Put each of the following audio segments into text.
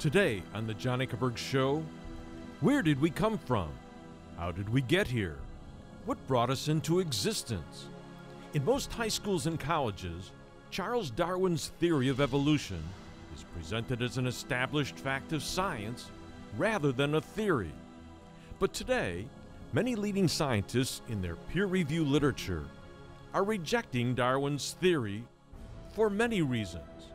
Today on the John Ankerberg Show, where did we come from? How did we get here? What brought us into existence? In most high schools and colleges, Charles Darwin's theory of evolution is presented as an established fact of science rather than a theory. But today, many leading scientists in their peer-reviewed literature are rejecting Darwin's theory for many reasons.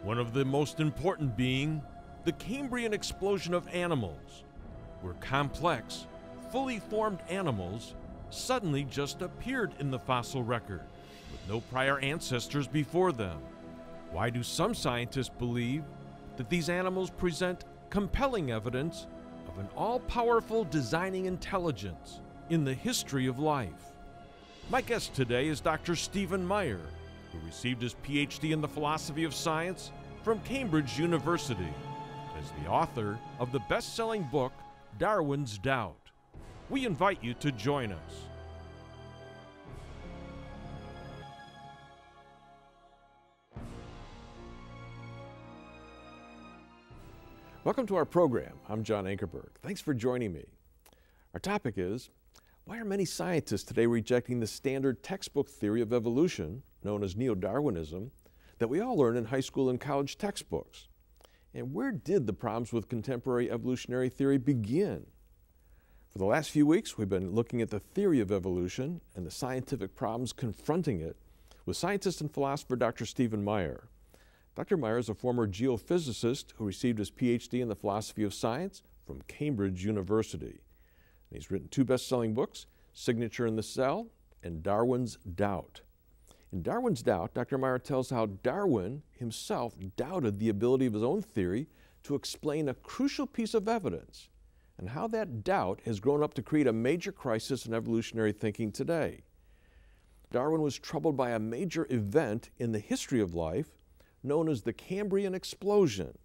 One of the most important being the Cambrian explosion of animals, where complex, fully formed animals suddenly just appeared in the fossil record, with no prior ancestors before them. Why do some scientists believe that these animals present compelling evidence of an all-powerful designing intelligence in the history of life? My guest today is Dr. Stephen Meyer, who received his PhD in the philosophy of science from Cambridge University, as the author of the best-selling book, Darwin's Doubt. We invite you to join us. Welcome to our program. I'm John Ankerberg. Thanks for joining me. Our topic is, why are many scientists today rejecting the standard textbook theory of evolution, known as neo-Darwinism, that we all learn in high school and college textbooks? And where did the problems with contemporary evolutionary theory begin? For the last few weeks, we've been looking at the theory of evolution and the scientific problems confronting it with scientist and philosopher Dr. Stephen Meyer. Dr. Meyer is a former geophysicist who received his PhD in the philosophy of science from Cambridge University. And he's written two best-selling books, Signature in the Cell and Darwin's Doubt. In Darwin's Doubt, Dr. Meyer tells how Darwin himself doubted the ability of his own theory to explain a crucial piece of evidence, and how that doubt has grown up to create a major crisis in evolutionary thinking today. Darwin was troubled by a major event in the history of life known as the Cambrian explosion,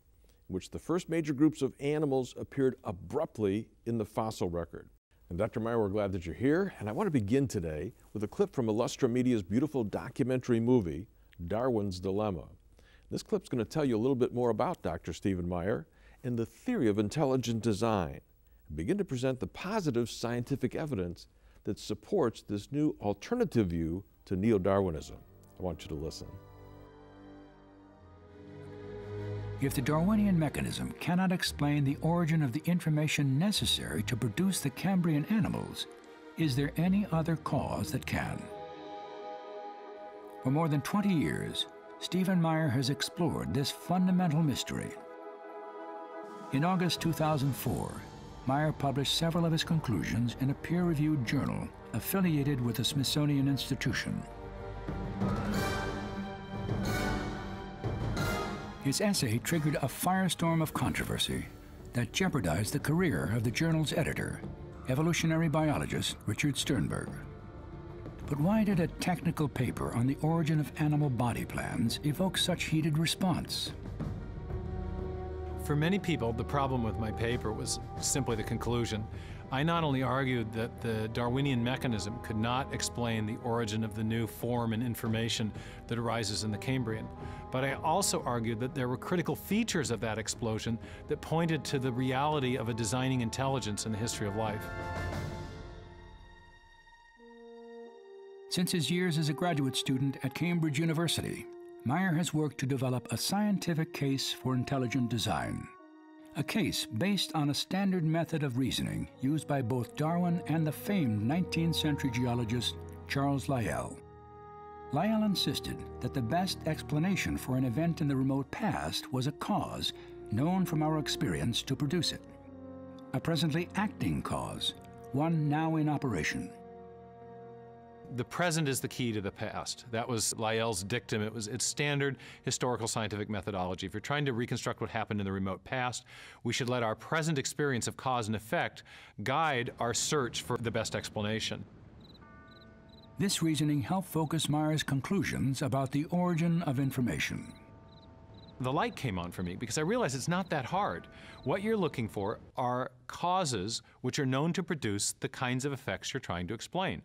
in which the first major groups of animals appeared abruptly in the fossil record. And Dr. Meyer, we're glad that you're here, and I want to begin today with a clip from Illustra Media's beautiful documentary movie, Darwin's Dilemma. This clip's going to tell you a little bit more about Dr. Stephen Meyer and the theory of intelligent design, and begin to present the positive scientific evidence that supports this new alternative view to neo-Darwinism. I want you to listen. If the Darwinian mechanism cannot explain the origin of the information necessary to produce the Cambrian animals, is there any other cause that can? For more than 20 years, Stephen Meyer has explored this fundamental mystery. In August 2004, Meyer published several of his conclusions in a peer-reviewed journal affiliated with the Smithsonian Institution. His essay triggered a firestorm of controversy that jeopardized the career of the journal's editor, evolutionary biologist Richard Sternberg. But why did a technical paper on the origin of animal body plans evoke such heated response? For many people, the problem with my paper was simply the conclusion. I not only argued that the Darwinian mechanism could not explain the origin of the new form and information that arises in the Cambrian, but I also argued that there were critical features of that explosion that pointed to the reality of a designing intelligence in the history of life. Since his years as a graduate student at Cambridge University, Meyer has worked to develop a scientific case for intelligent design. A case based on a standard method of reasoning used by both Darwin and the famed 19th century geologist Charles Lyell. Lyell insisted that the best explanation for an event in the remote past was a cause known from our experience to produce it. A presently acting cause, one now in operation. The present is the key to the past. That was Lyell's dictum. It's standard historical scientific methodology. If you're trying to reconstruct what happened in the remote past, we should let our present experience of cause and effect guide our search for the best explanation. This reasoning helped focus Meyer's conclusions about the origin of information. The light came on for me because I realized it's not that hard. What you're looking for are causes which are known to produce the kinds of effects you're trying to explain.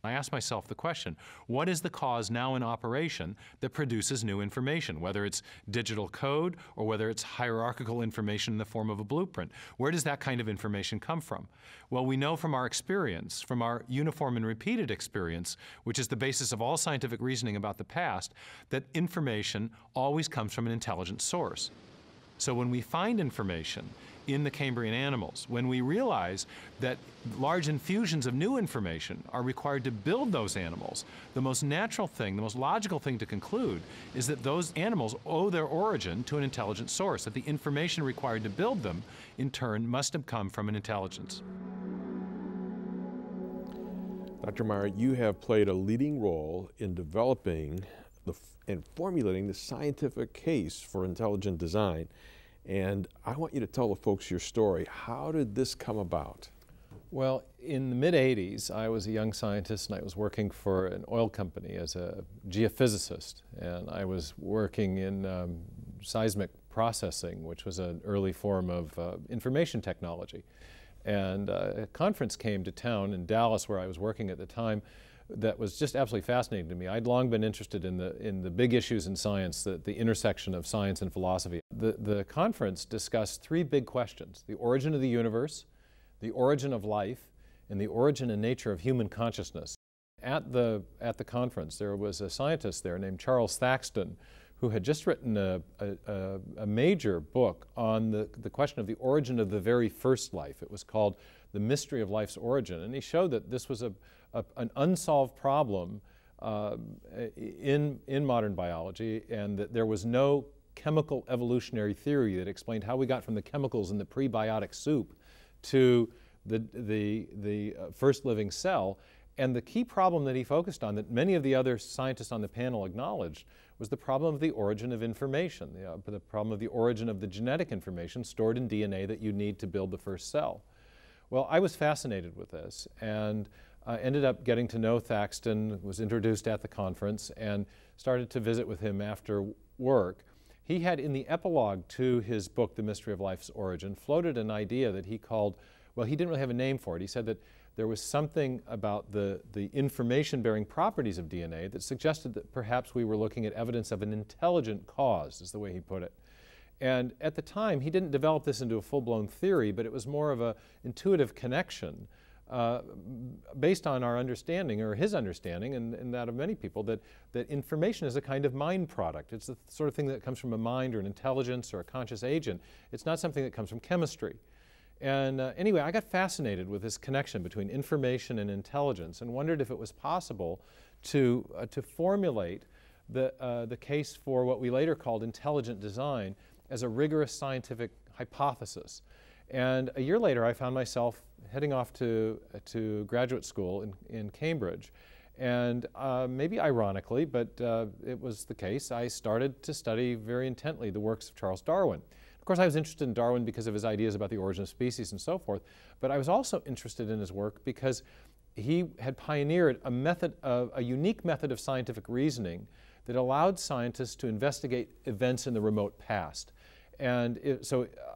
I asked myself the question, what is the cause now in operation that produces new information, whether it's digital code or whether it's hierarchical information in the form of a blueprint? Where does that kind of information come from? Well, we know from our experience, from our uniform and repeated experience, which is the basis of all scientific reasoning about the past, that information always comes from an intelligent source. So when we find information in the Cambrian animals, when we realize that large infusions of new information are required to build those animals, the most natural thing, the most logical thing to conclude is that those animals owe their origin to an intelligent source, that the information required to build them, in turn, must have come from an intelligence. Dr. Meyer, you have played a leading role in developing and formulating the scientific case for intelligent design. And I want you to tell the folks your story. How did this come about? Well, in the mid-'80s, I was a young scientist and I was working for an oil company as a geophysicist. And I was working in seismic processing, which was an early form of information technology. And a conference came to town in Dallas, where I was working at the time, that was just absolutely fascinating to me. I'd long been interested in the big issues in science, the intersection of science and philosophy. The conference discussed three big questions: the origin of the universe, the origin of life, and the origin and nature of human consciousness. At the conference, there was a scientist there named Charles Thaxton, who had just written a major book on the question of the origin of the very first life. It was called The Mystery of Life's Origin, and he showed that this was an unsolved problem in modern biology, and that there was no chemical evolutionary theory that explained how we got from the chemicals in the prebiotic soup to the first living cell. And the key problem that he focused on, that many of the other scientists on the panel acknowledged, was the problem of the origin of information, the problem of the origin of the genetic information stored in DNA that you need to build the first cell. Well, I was fascinated with this, and ended up getting to know Thaxton, was introduced at the conference, and started to visit with him after work. He had, in the epilogue to his book, The Mystery of Life's Origin, floated an idea that he called, well, he didn't really have a name for it. He said that there was something about the information-bearing properties of DNA that suggested that perhaps we were looking at evidence of an intelligent cause, is the way he put it. And at the time, he didn't develop this into a full-blown theory, but it was more of an intuitive connection based on our understanding, or his understanding, and that of many people, that information is a kind of mind product. It's the sort of thing that comes from a mind or an intelligence or a conscious agent. It's not something that comes from chemistry. And anyway, I got fascinated with this connection between information and intelligence, and wondered if it was possible to formulate the case for what we later called intelligent design as a rigorous scientific hypothesis. And a year later, I found myself heading off to graduate school in Cambridge. And maybe ironically, but it was the case, I started to study very intently the works of Charles Darwin. Of course, I was interested in Darwin because of his ideas about the origin of species and so forth, but I was also interested in his work because he had pioneered a unique method of scientific reasoning that allowed scientists to investigate events in the remote past. And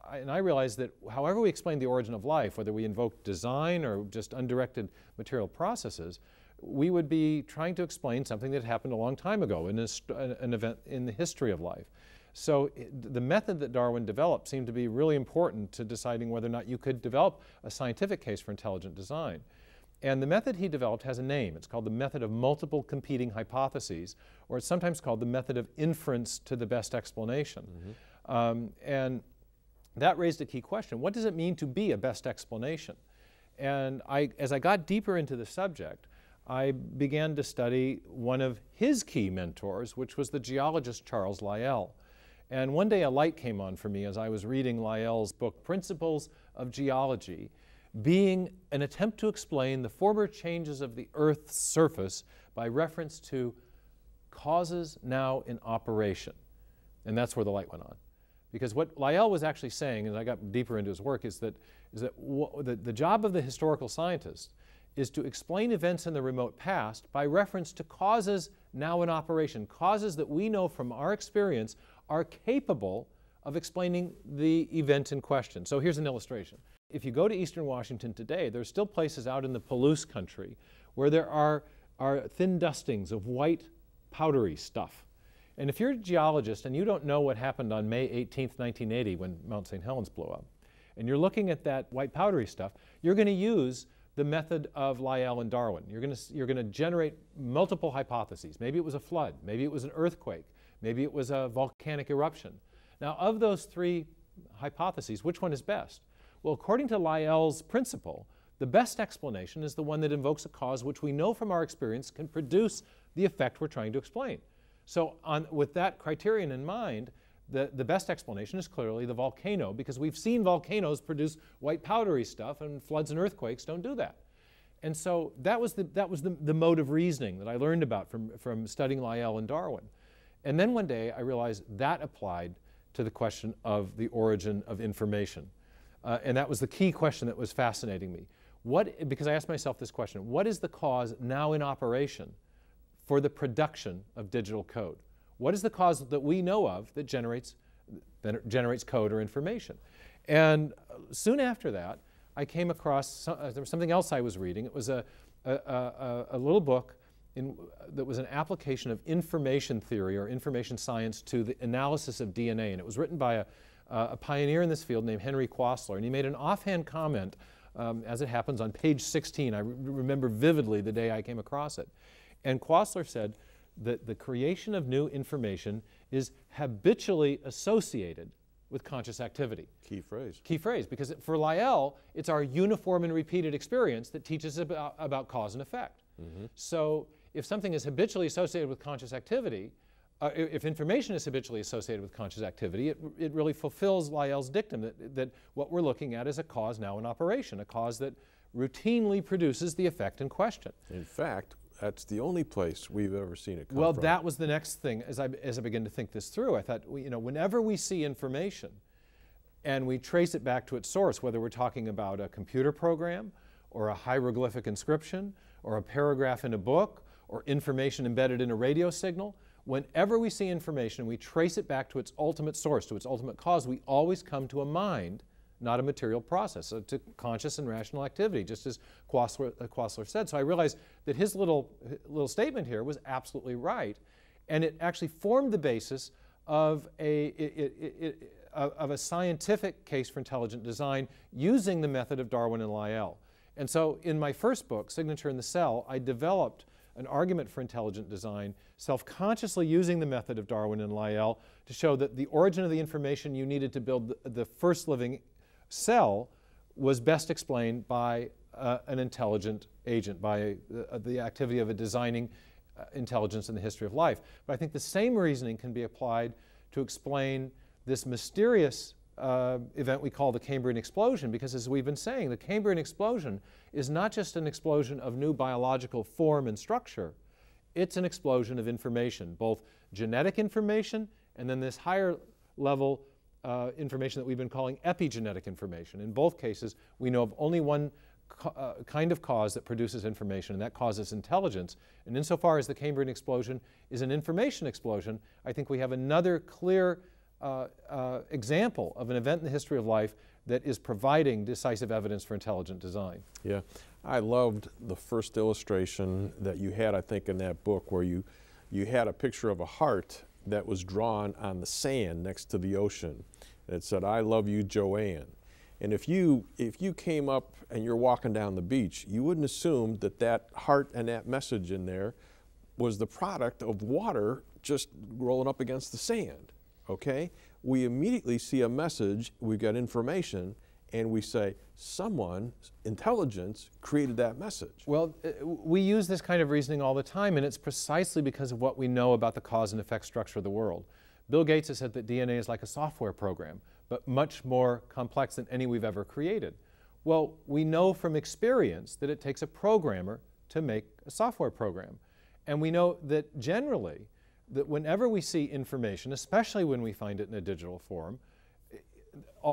I realized that however we explain the origin of life, whether we invoke design or just undirected material processes, we would be trying to explain something that happened a long time ago in an event in the history of life. So the method that Darwin developed seemed to be really important to deciding whether or not you could develop a scientific case for intelligent design. And the method he developed has a name. It's called the method of multiple competing hypotheses, or it's sometimes called the method of inference to the best explanation. Mm-hmm. And that raised a key question. What does it mean to be a best explanation? And as I got deeper into the subject, I began to study one of his key mentors, which was the geologist Charles Lyell. And one day a light came on for me as I was reading Lyell's book, Principles of Geology, being an attempt to explain the former changes of the Earth's surface by reference to causes now in operation. And that's where the light went on. Because what Lyell was actually saying, as I got deeper into his work, is that the job of the historical scientist is to explain events in the remote past by reference to causes now in operation, causes that we know from our experience are capable of explaining the event in question. So here's an illustration. If you go to eastern Washington today, there's still places out in the Palouse country where there are are thin dustings of white, powdery stuff. And if you're a geologist and you don't know what happened on May 18th, 1980 when Mount St. Helens blew up, and you're looking at that white powdery stuff, you're going to use the method of Lyell and Darwin. You're going to generate multiple hypotheses. Maybe it was a flood. Maybe it was an earthquake. Maybe it was a volcanic eruption. Now, of those three hypotheses, which one is best? Well, according to Lyell's principle, the best explanation is the one that invokes a cause which we know from our experience can produce the effect we're trying to explain. So with that criterion in mind, the best explanation is clearly the volcano, because we've seen volcanoes produce white powdery stuff, and floods and earthquakes don't do that. And so that was the mode of reasoning that I learned about from studying Lyell and Darwin. And then one day I realized that applied to the question of the origin of information. And that was the key question that was fascinating me. Because I asked myself this question: what is the cause now in operation for the production of digital code? What is the cause that we know of that generates code or information? And soon after that, I came across there was something else I was reading. It was a little book that was an application of information theory or information science to the analysis of DNA. And it was written by a pioneer in this field named Henry Quasler. And he made an offhand comment, as it happens, on page 16. I remember vividly the day I came across it. And Quasler said that the creation of new information is habitually associated with conscious activity. Key phrase. Key phrase, because for Lyell, it's our uniform and repeated experience that teaches about cause and effect. Mm-hmm. So if something is habitually associated with conscious activity, if information is habitually associated with conscious activity, it really fulfills Lyell's dictum that what we're looking at is a cause now in operation, a cause that routinely produces the effect in question. In fact, that's the only place we've ever seen it come from. Well, that was the next thing. As I began to think this through, I thought, whenever we see information and we trace it back to its source, whether we're talking about a computer program or a hieroglyphic inscription or a paragraph in a book or information embedded in a radio signal, whenever we see information and we trace it back to its ultimate source, to its ultimate cause, we always come to a mind, not a material process, so to conscious and rational activity, just as Quasler said. So I realized that his little statement here was absolutely right, and it actually formed the basis of a scientific case for intelligent design using the method of Darwin and Lyell. And so in my first book, Signature in the Cell, I developed an argument for intelligent design, self-consciously using the method of Darwin and Lyell to show that the origin of the information you needed to build the first living cell was best explained by an intelligent agent, by the activity of a designing intelligence in the history of life. But I think the same reasoning can be applied to explain this mysterious event we call the Cambrian explosion, because as we've been saying, the Cambrian explosion is not just an explosion of new biological form and structure, it's an explosion of information, both genetic information and then this higher level information that we've been calling epigenetic information. In both cases, we know of only one kind of cause that produces information, and that causes intelligence. And insofar as the Cambrian explosion is an information explosion, I think we have another clear example of an event in the history of life that is providing decisive evidence for intelligent design. Yeah, I loved the first illustration that you had, I think, in that book, where you had a picture of a heart that was drawn on the sand next to the ocean. And it said, "I love you, Joanne." And if you came up and you're walking down the beach, you wouldn't assume that that heart and that message in there was the product of water just rolling up against the sand, okay? We immediately see a message, we've got information, and we say, someone, intelligence, created that message. Well, we use this kind of reasoning all the time, and it's precisely because of what we know about the cause and effect structure of the world. Bill Gates has said that DNA is like a software program, but much more complex than any we've ever created. Well, we know from experience that it takes a programmer to make a software program. And we know that generally, that whenever we see information, especially when we find it in a digital form,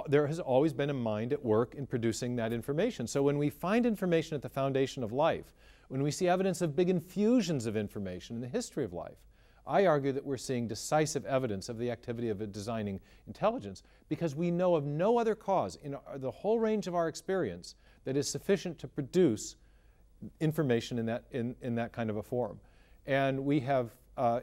there has always been a mind at work in producing that information. So when we find information at the foundation of life, when we see evidence of big infusions of information in the history of life, I argue that we're seeing decisive evidence of the activity of a designing intelligence, because we know of no other cause in the whole range of our experience that is sufficient to produce information in that kind of a form. And we have,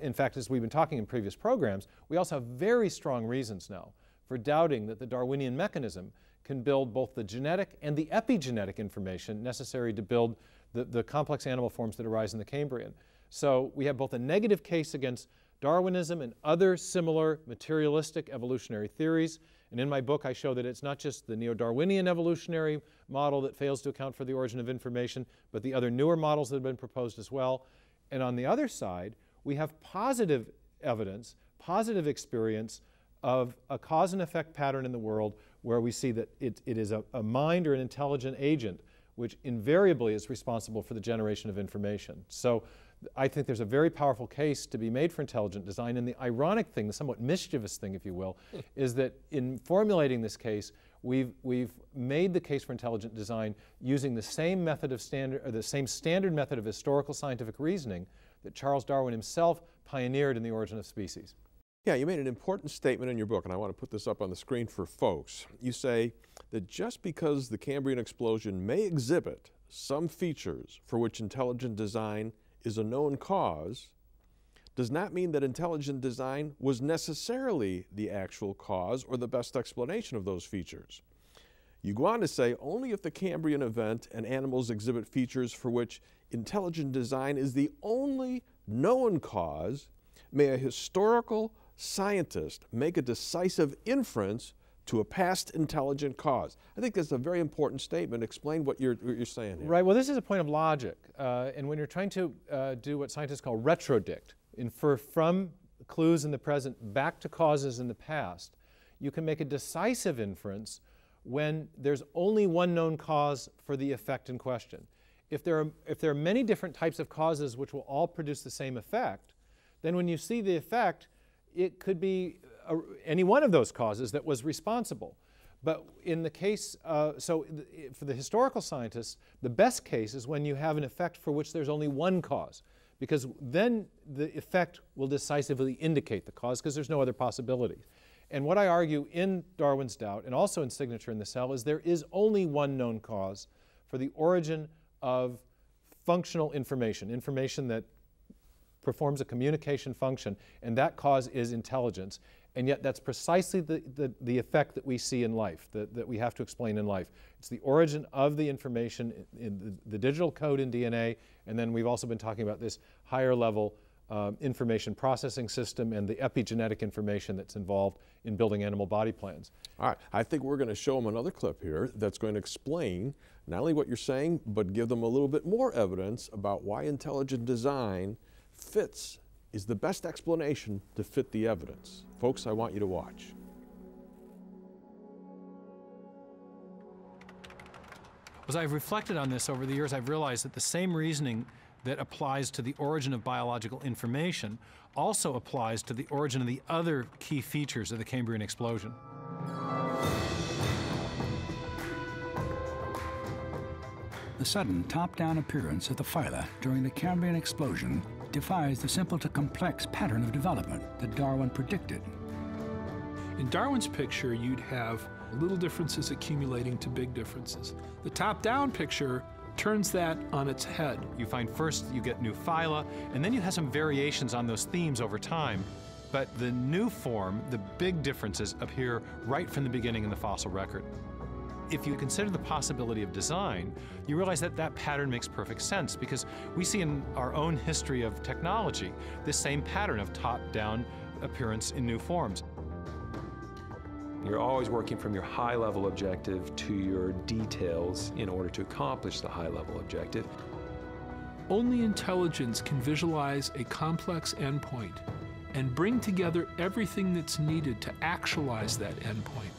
in fact, as we've been talking in previous programs, we also have very strong reasons now for doubting that the Darwinian mechanism can build both the genetic and the epigenetic information necessary to build the complex animal forms that arise in the Cambrian. So we have both a negative case against Darwinism and other similar materialistic evolutionary theories. And in my book, I show that it's not just the neo-Darwinian evolutionary model that fails to account for the origin of information, but the other newer models that have been proposed as well. And on the other side, we have positive evidence, positive experience of a cause and effect pattern in the world where we see that it is a mind or an intelligent agent which invariably is responsible for the generation of information. So I think there's a very powerful case to be made for intelligent design, and the ironic thing, the somewhat mischievous thing, if you will, is that in formulating this case, we've made the case for intelligent design using the same method of the same standard method of historical scientific reasoning that Charles Darwin himself pioneered in The Origin of Species. Yeah, you made an important statement in your book, and I want to put this up on the screen for folks. You say that just because the Cambrian explosion may exhibit some features for which intelligent design is a known cause, does not mean that intelligent design was necessarily the actual cause or the best explanation of those features. You go on to say, only if the Cambrian event and animals exhibit features for which intelligent design is the only known cause, may a historical scientist make a decisive inference to a past intelligent cause. I think that's a very important statement. Explain what you're saying here. Right, well, this is a point of logic. And when you're trying to do what scientists call retrodict, infer from clues in the present back to causes in the past, you can make a decisive inference when there's only one known cause for the effect in question. If there are many different types of causes which will all produce the same effect, then when you see the effect, it could be any one of those causes that was responsible. But in the case, for the historical scientists, the best case is when you have an effect for which there's only one cause, because then the effect will decisively indicate the cause because there's no other possibility. And what I argue in Darwin's Doubt and also in Signature in the Cell is there is only one known cause for the origin of functional information, information that performs a communication function, and that cause is intelligence. And yet that's precisely the effect that we see in life, that we have to explain in life. It's the origin of the information in the digital code in DNA, and then we've also been talking about this higher level information processing system and the epigenetic information that's involved in building animal body plans. All right, I think we're going to show them another clip here that's going to explain not only what you're saying, but give them a little bit more evidence about why intelligent design is the best explanation to fit the evidence. Folks, I want you to watch. As I've reflected on this over the years, I've realized that the same reasoning that applies to the origin of biological information also applies to the origin of the other key features of the Cambrian explosion. The sudden top-down appearance of the phyla during the Cambrian explosion defies the simple to complex pattern of development that Darwin predicted. In Darwin's picture, you'd have little differences accumulating to big differences. The top-down picture turns that on its head. You find first you get new phyla, and then you have some variations on those themes over time. But the new form, the big differences, appear right from the beginning in the fossil record. If you consider the possibility of design, you realize that that pattern makes perfect sense, because we see in our own history of technology this same pattern of top-down appearance in new forms. You're always working from your high-level objective to your details in order to accomplish the high-level objective. Only intelligence can visualize a complex endpoint and bring together everything that's needed to actualize that endpoint.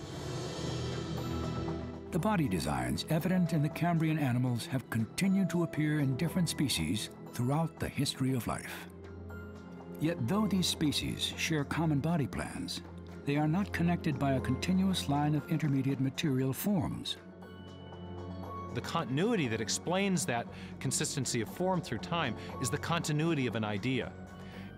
The body designs evident in the Cambrian animals have continued to appear in different species throughout the history of life. Yet though these species share common body plans, they are not connected by a continuous line of intermediate material forms. The continuity that explains that consistency of form through time is the continuity of an idea.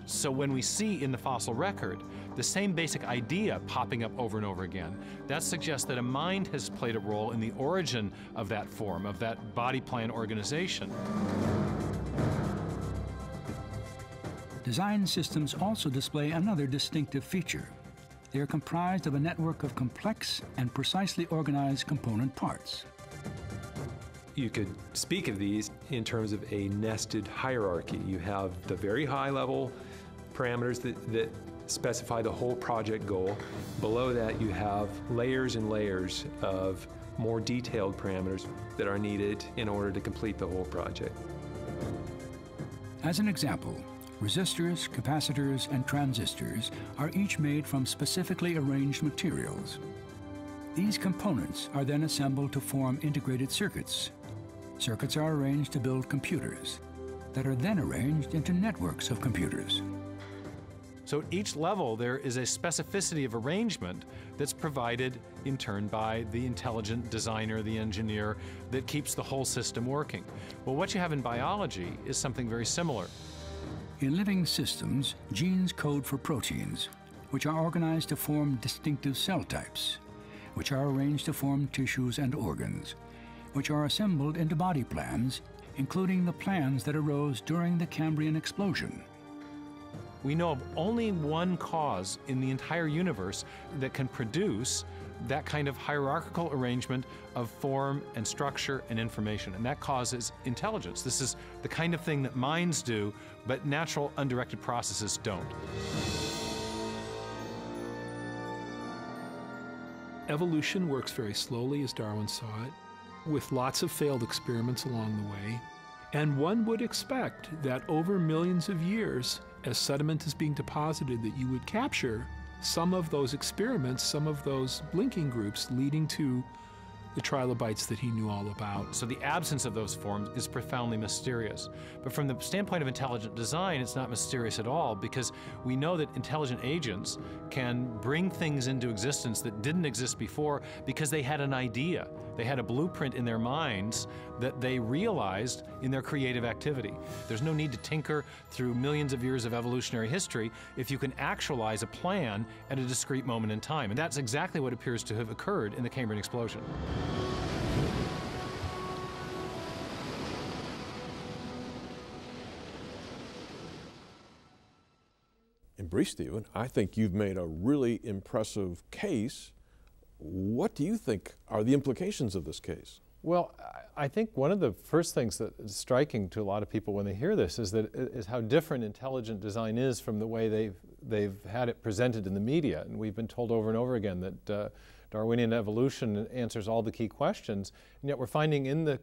So when we see in the fossil record the same basic idea popping up over and over again, that suggests that a mind has played a role in the origin of that form, of that body plan organization. Design systems also display another distinctive feature. They are comprised of a network of complex and precisely organized component parts. You could speak of these in terms of a nested hierarchy. You have the very high level parameters that specify the whole project goal. Below that, you have layers and layers of more detailed parameters that are needed in order to complete the whole project. As an example, resistors, capacitors, and transistors are each made from specifically arranged materials. These components are then assembled to form integrated circuits. Circuits are arranged to build computers that are then arranged into networks of computers. So at each level, there is a specificity of arrangement that's provided in turn by the intelligent designer, the engineer, that keeps the whole system working. Well, what you have in biology is something very similar. In living systems, genes code for proteins, which are organized to form distinctive cell types, which are arranged to form tissues and organs, which are assembled into body plans, including the plans that arose during the Cambrian explosion. We know of only one cause in the entire universe that can produce that kind of hierarchical arrangement of form and structure and information, and that cause is intelligence. This is the kind of thing that minds do, but natural undirected processes don't. Evolution works very slowly, as Darwin saw it, with lots of failed experiments along the way. And one would expect that over millions of years, as sediment is being deposited, that you would capture some of those experiments, some of those linking groups leading to the trilobites that he knew all about. So the absence of those forms is profoundly mysterious. But from the standpoint of intelligent design, it's not mysterious at all, because we know that intelligent agents can bring things into existence that didn't exist before because they had an idea. They had a blueprint in their minds that they realized in their creative activity. There's no need to tinker through millions of years of evolutionary history if you can actualize a plan at a discrete moment in time. And that's exactly what appears to have occurred in the Cambrian explosion. In brief, Stephen, I think you've made a really impressive case. What do you think are the implications of this case? Well, I think one of the first things that is striking to a lot of people when they hear this is how different intelligent design is from the way they've had it presented in the media. And we've been told over and over again that Darwinian evolution answers all the key questions, and yet we're finding in the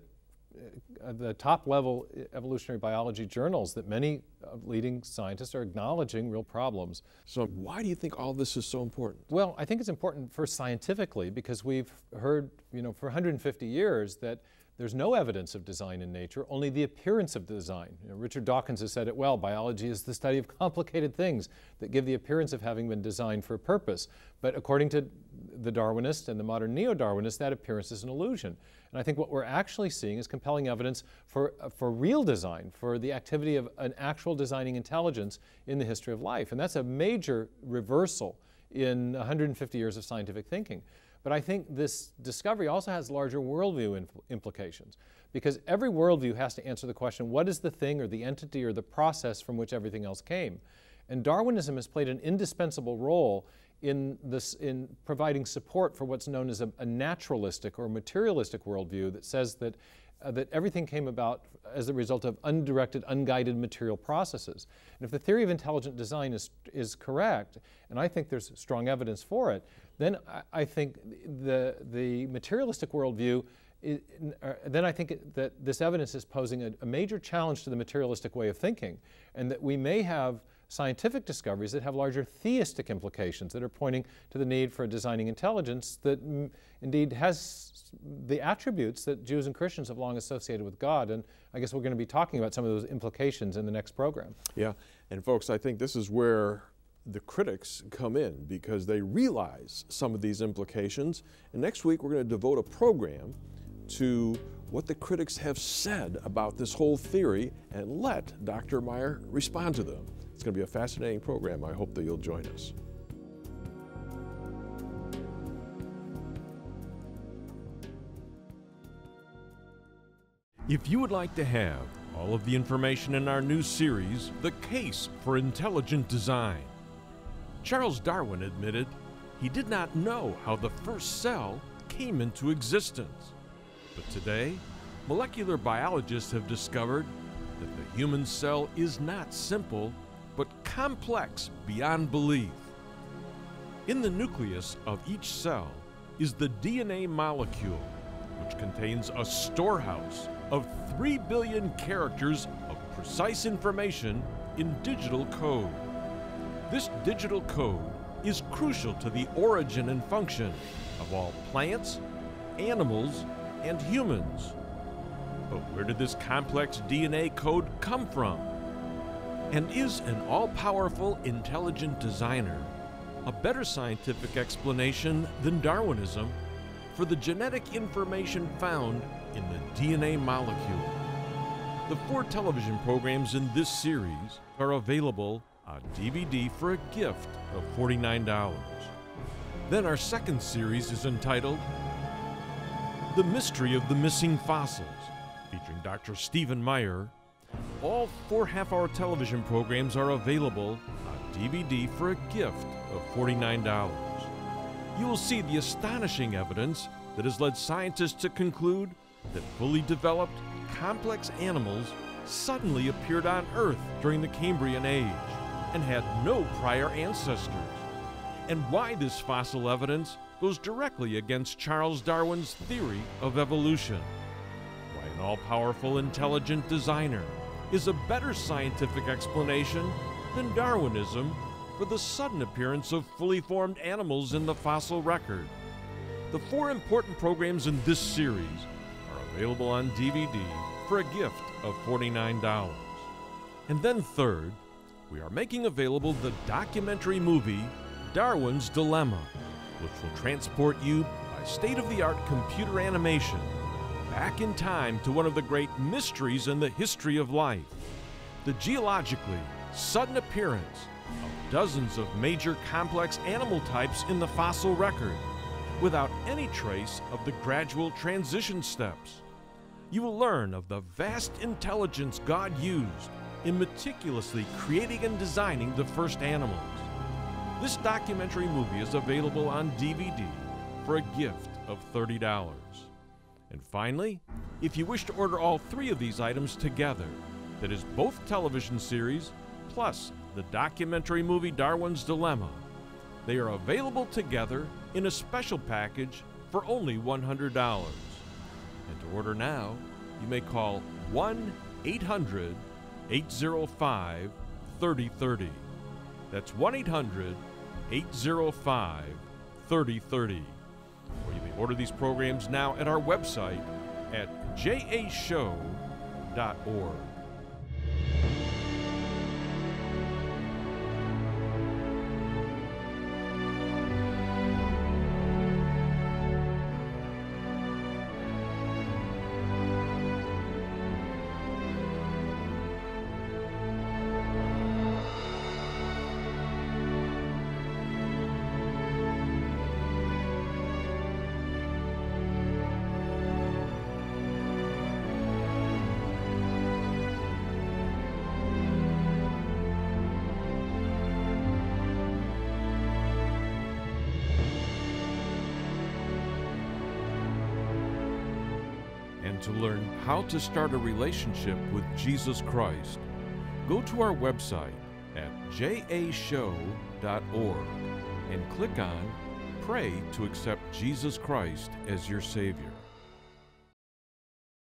top-level evolutionary biology journals that many leading scientists are acknowledging real problems. So why do you think all this is so important? Well, I think it's important first scientifically because we've heard, for 150 years that there's no evidence of design in nature, only the appearance of design. Richard Dawkins has said it well, biology is the study of complicated things that give the appearance of having been designed for a purpose. But according to the Darwinist and the modern neo-Darwinist, that appearance is an illusion. And I think what we're actually seeing is compelling evidence for real design, for the activity of an actual designing intelligence in the history of life. And that's a major reversal in 150 years of scientific thinking. But I think this discovery also has larger worldview implications, because every worldview has to answer the question, what is the thing or the entity or the process from which everything else came? And Darwinism has played an indispensable role in providing support for what's known as a naturalistic or materialistic worldview that says that everything came about as a result of undirected, unguided material processes. And if the theory of intelligent design is correct, and I think there's strong evidence for it, then I think the materialistic worldview, then I think that this evidence is posing a major challenge to the materialistic way of thinking, and that we may have scientific discoveries that have larger theistic implications that are pointing to the need for a designing intelligence that indeed has the attributes that Jews and Christians have long associated with God. And I guess we're going to be talking about some of those implications in the next program. Yeah, and folks, I think this is where the critics come in, because they realize some of these implications. And next week we're going to devote a program to what the critics have said about this whole theory and let Dr. Meyer respond to them. It's going to be a fascinating program. I hope that you'll join us. If you would like to have all of the information in our new series, The Case for Intelligent Design, Charles Darwin admitted he did not know how the first cell came into existence. But today, molecular biologists have discovered that the human cell is not simple, but complex beyond belief. In the nucleus of each cell is the DNA molecule, which contains a storehouse of 3 billion characters of precise information in digital code. This digital code is crucial to the origin and function of all plants, animals, and humans. But where did this complex DNA code come from? And is an all-powerful intelligent designer a better scientific explanation than Darwinism for the genetic information found in the DNA molecule? The 4 television programs in this series are available on DVD for a gift of $49. Then our second series is entitled The Mystery of the Missing Fossils, featuring Dr. Stephen Meyer. All 4 half-hour television programs are available on DVD for a gift of $49. You will see the astonishing evidence that has led scientists to conclude that fully developed, complex animals suddenly appeared on Earth during the Cambrian Age and had no prior ancestors, and why this fossil evidence goes directly against Charles Darwin's theory of evolution. Why an all-powerful intelligent designer is a better scientific explanation than Darwinism for the sudden appearance of fully formed animals in the fossil record. The 4 important programs in this series are available on DVD for a gift of $49. And then third, we are making available the documentary movie Darwin's Dilemma, which will transport you by state-of-the-art computer animation back in time to one of the great mysteries in the history of life, the geologically sudden appearance of dozens of major complex animal types in the fossil record without any trace of the gradual transition steps. You will learn of the vast intelligence God used in meticulously creating and designing the first animals. This documentary movie is available on DVD for a gift of $30. And finally, if you wish to order all 3 of these items together, that is both television series plus the documentary movie Darwin's Dilemma, they are available together in a special package for only $100. And to order now, you may call 1-800-805-3030. That's 1-800-805-3030. Or you may order these programs now at our website at jashow.org. To learn how to start a relationship with Jesus Christ, go to our website at jashow.org and click on Pray to accept Jesus Christ as your Savior.